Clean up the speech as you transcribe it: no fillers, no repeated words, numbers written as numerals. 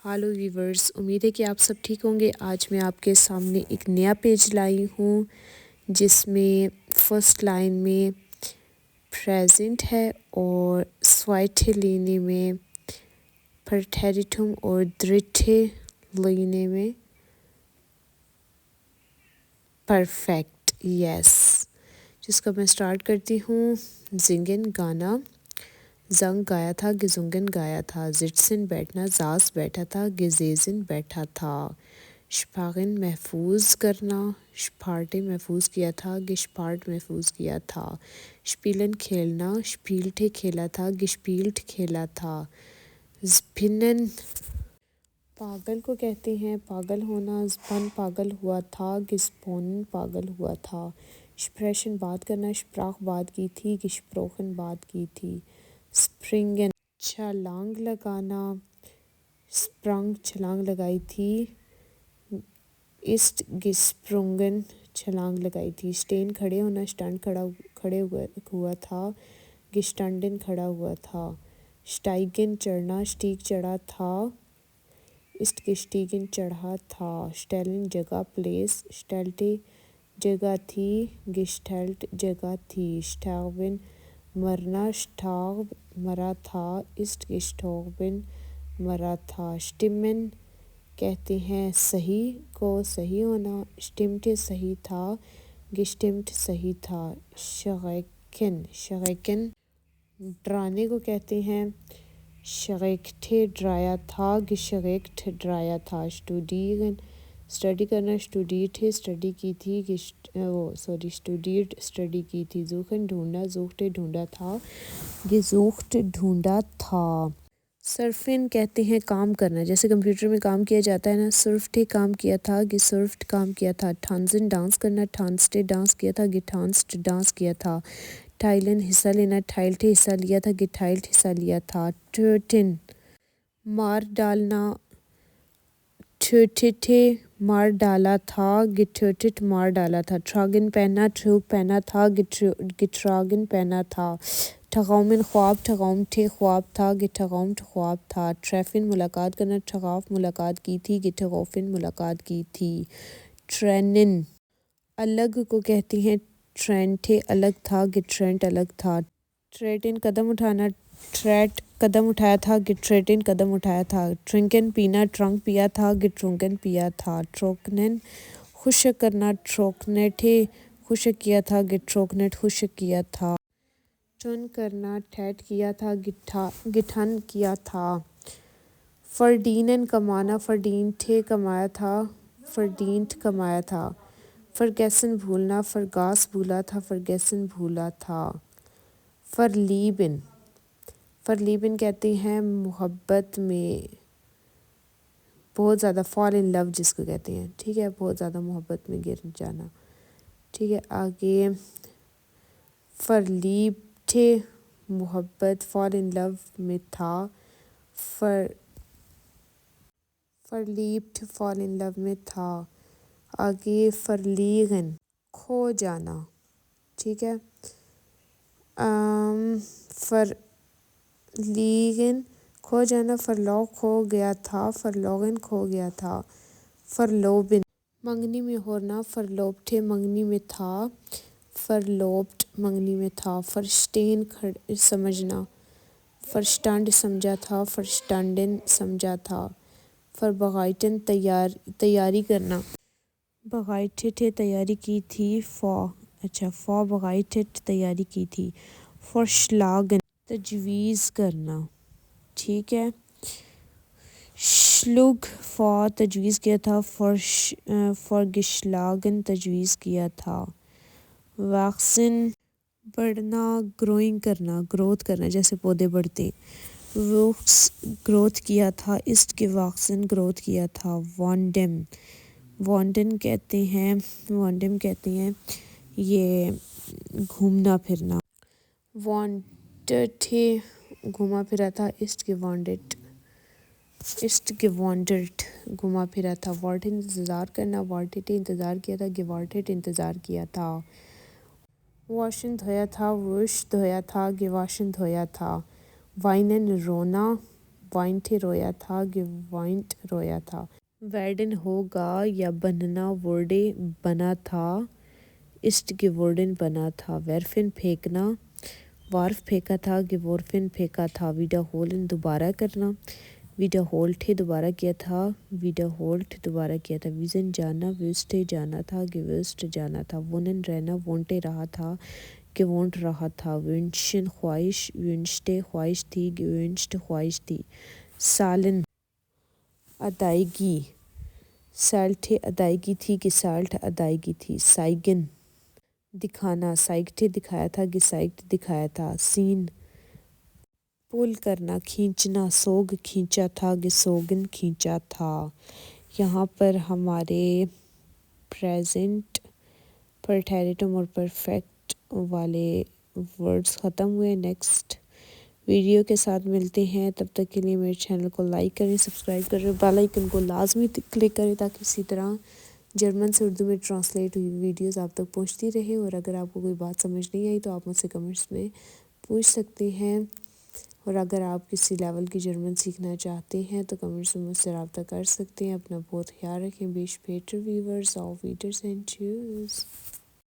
Hello viewers, उम्मीद है कि आप सब ठीक होंगे। आज मैं आपके सामने एक नया पेज लाई हूँ जिसमें फर्स्ट लाइन में प्रेजेंट है और स्वाइटिलिनी में परटेरिटुम और द्रिटिलिनी में परफेक्ट। यस, जिसका मैं स्टार्ट करती हूँ। जिंगन गाना, जंग गाया था, गिजुंगन गाया था, जिटसिन बैठना, जास बैठा था, गिजेजिन बैठा था, शपागिन महफूज करना, शपार्टे महफूज किया था, गिशपार्ट महफूज किया था, शपीलन खेलना, शपील्टे खेला था, गिशपील्ट खेला था, ज़भिनन पागल को कहते हैं पागल होना, ज़भन पागल हुआ था, गिस्पोनन पागल हुआ था, स्प्रेशन बात करना, स्प्राख बात की थी, गिस्प्रोखन बात की थी, स्प्रिंगन छलांग लगाना, स्प्रंग छलांग लगाई थी, इस्ट गिस्प्रुंगन छलांग लगाई थी, स्टेन खड़े होना, स्टंड खड़े हुआ था, गिस्टंडन खड़ा हुआ था, स्टाइगन चढ़ना, स्टीक चढ़ा था, इस्ट गिस्टीगन चढ़ा था, स्टेलिन जगह प्लेस, स्टेल्टे जगह थी, गिस्टेल्ट जगह थी, स्टागविन मरना, स्टाग मरा था, इस्ट गिस्टोगविन मरा था, स्टिमन कहते हैं सही को सही होना, स्टिम्ट सही था, गिस्टिम्ट सही था, शगैकन डराने को कहते हैं, शगैकठे डराया था, गिशगैकठ डराया था, स्टूडियन स्टडी करना, स्टूडीटे स्टडी की थी, स्टूडीड स्टडी की थी, ज़ूखन ढूंढना, ज़ूखटे ढूंढा था, गिज़ूख्ट ढूंढा था। सर्फिन कहते हैं काम करना, जैसे कंप्यूटर में काम किया जाता है ना, सर्फटे काम किया था, गिसर्फ्ट काम किया था, ठानजन डांस करना, ठानस्टे डांस किया था, गिठानस्ट डांस किया था, टाइलन हिस्सा लेना, ठाइल्टे हिस्सा लिया था, गिठाइल्ट हिस्सा लिया था, टर्टिन मार डालना, ठर्टिटे मार डाला था, गिठर्टिट मार डाला था, ट्रागन पहना, ट्रूक पहना था, गिट्रागन पहना था, ठगौमिन ख्वाब, ठगौमठे ख्वाब था, गिठगौमठ ख्वाब था, ट्रैफिन मुलाकात करना, ठगाफ मुलाकात की थी, गिठगौफिन मुलाकात की थी, ट्रेनिन अलग को कहते हैं, ट्रेंटे अलग था, गिट्रेंट अलग था, ट्रेटिन कदम उठाना, ट्रेट कदम उठाया था, गिट्रेटिन कदम उठाया था, ट्रिंकन पीना, ट्रंक पिया था, गिट्रुंकन पिया था, ट्रोकनन खुशक करना, ट्रोकनेटे खुशक किया था, गिट्रोकनेट खुशक किया था, टन करना, ठैट किया था, गिठन किया था, फरदीनन कमाना, फरदीनठे कमाया था, फरदीनठ कमाया था, फरगैसन भूलना, फरगास भूला था, फरगैसन भूला था, फरलीबिन कहते हैं मोहब्बत में बहुत ज़्यादा, फॉल इन लव जिसको कहते हैं, ठीक है, बहुत ज़्यादा मोहब्बत में गिर जाना, ठीक है। आगे फरलीब थे मोहब्बत, फॉल इन लव में था, फरलीब्ड फॉल इन लव में था। आगे फरलीगन खो जाना, ठीक है, फरलीगन खो जाना, फरलॉग खो गया था, फरलॉगन खो गया था, फरलोबिन मंगनी में होना, फरलोब्टे मंगनी में था, फरलोब्ट मंगनी में था, फरस्टेन समझना, फरस्टंड समझा था, फरस्टंडन समझा था, फरबगाइटन तैयारी करना, बगाइटेट तैयारी की थी, फॉर बगाइटेट तैयारी की थी, फॉरश्लागन तजवीज़ करना, ठीक है, श्लुग फॉर तजवीज़ किया था, फॉर गिशलागन तजवीज़ किया था, वैक्सिन बढ़ना, ग्रोइंग करना, ग्रोथ करना, जैसे पौधे बढ़ते, वोक्स ग्रोथ किया था, ईस्ट के वैक्सिन ग्रोथ किया था, वॉन्डन कहते हैं ये घूमना फिरना, वॉन्टेड घूमा फिरा था, ईस्ट के वॉन्टेड घुमा फिरा था, वॉर्टेड इंतज़ार करना, वॉर्टेड इंतज़ार किया था, गिवॉर्टेड इंतज़ार किया था, वॉशन धोया था, वुश धोया था, गिवाशन धोया था, वाइनन रोना, geweint رویا تھا geweint رویا تھا. werden ہوگا یا بننا wurde بنا تھا ist geworden بنا تھا. werfen پھینکنا warf پھینکا تھا geworfen پھینکا تھا. wiederholen دوبارہ کرنا wiederholt دوبارہ کیا تھا wiederholt دوبارہ کیا تھا. wiesen جانا wüsste جانا تھا gewusst جانا تھا. wohnen رہنا wohnte رہا تھا gewohnt رہا تھا. wünschen خواہش wünschte خواہش تھی gewünscht خواہش تھی. zahlen ادائیگی zahlte ادائیگی تھی gezahlt ادائیگی تھی. zeigen دکھانا zeigte دکھایا تھا gezeigt دکھایا تھا. ziehen پول کرنا کھینچنا سوگ کھینچا تھا gesogen کھینچا تھا. یہاں پر ہمارے پریزنٹ پرٹیریٹم اور پرفیکٹ والے ورڈز ختم ہوئے. نیکسٹ ویڈیو کے ساتھ ملتے ہیں. تب تک کے لیے میرے چینل کو لائک کریں سبسکرائب کریں بیل آئیکن کو لازمی کلک کریں تاکہ اسی طرح جرمن سے اردو میں ٹرانسلیٹ ہوئی ویڈیوز آپ تک پہنچتی رہے. اور اگر آپ کو کوئی بات سمجھ نہیں آئی تو آپ مجھ سے کمنٹس میں پوچھ سکتے ہیں. اور اگر آپ کسی لیول کی جرمن سیکھنا چاہتے ہیں تو کمنٹس میں مجھ سے رابطہ کر سکتے ہیں. اپنا بہت خیال رکھیں. بیش بیٹر ویورز آف ویڈرز اینڈ چیوز.